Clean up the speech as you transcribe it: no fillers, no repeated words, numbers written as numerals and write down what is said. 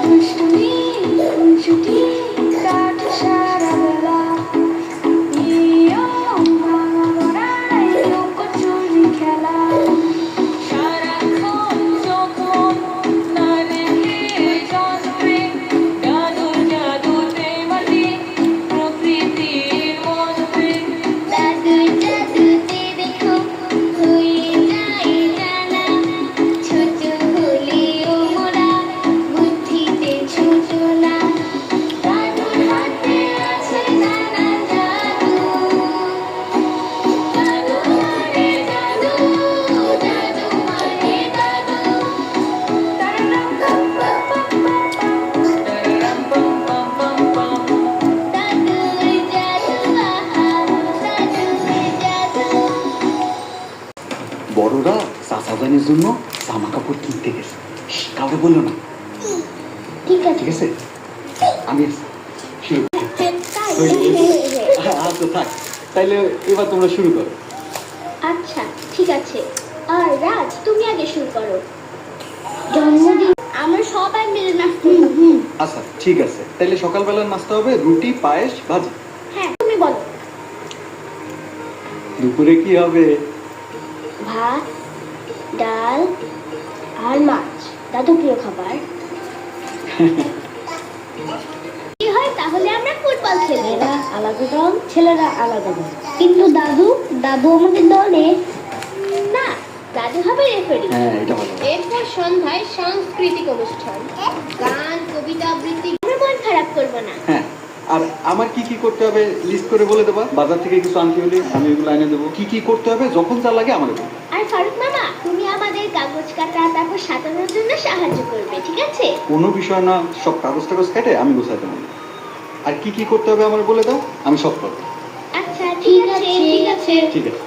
দুষ্টুমি ছুটি কাটে সারা বেলা নিয়ম ভাঙা গড়ায় লুকোচুরি খেলা সারাক্ষণ যখন না রেখে যন্ত্রে জাদুর জাদুতে মাটি প্রকৃতির মন্ত্রে জাদুর জাদুতে দেখো হয়ে যায় জানা ছোট হলেও মোরা বুদ্ধিতে ছোট না দাদুর হাতে আছে নানা জাদু জাদু মানে জাদু জাদু মানে জাদু তারারাম পাম পাম পাম পাম দাদুর জাদু আহা দাদুর জাদু বড়রা চাচাজানির জন্য জামা কাপড় কিনতে গেছে। কাউকে বললো না, ঠিক আছে ঠিক আছে? আমি শুরু করি। আচ্ছা থাক, তাইলে এবার তোমরা শুরু করো। আচ্ছা ঠিক আছে আর রাজ তুমি আগে শুরু করো জন্মদিন আমরা সবাই মিলে নাচতে আচ্ছা ঠিক আছে, তাইলে সকালবেলার নাস্তা হবে রুটি, পায়েস, ভাজি। হ্যাঁ তুমি বলো দুপুরে কি হবে? ভাত ডাল আর মাছ দাদু প্রিয় খাবার কি হয় তাহলে আমরা ফুটবল খেলি এরা আলাদা দল ছেলেরা আলাদা দল কিন্তু দাদু দাদু আমাদের দলে না দাদু হবে রেফারি হ্যাঁ এটা ভালো। এরপর সন্ধ্যায় সাংস্কৃতিক অনুষ্ঠান গান কবিতা আবৃত্তি আমরা মন খারাপ করবো না হ্যাঁ, আর আমার কি কি করতে হবে লিস্ট করে বলে দেবা। বাজার থেকে কিছু আনতে হলে আমি এগুলো এনে দেবো। কি কি করতে হবে যখন যা লাগে আমাকে বলো। আর ফারুক মামা তুমি আমাদের কাগজ কাটা তারপর সাজানোর জন্য সাহায্য করবে ঠিক আছে কোনো বিষয় না, সব কাগজ টাগজ কেটে আমি গোছাইতে পারি। আর কি কি করতে হবে আমার বলে দাও, আমি সব করবো। আচ্ছা ঠিক আছে ঠিক আছে ঠিক আছে।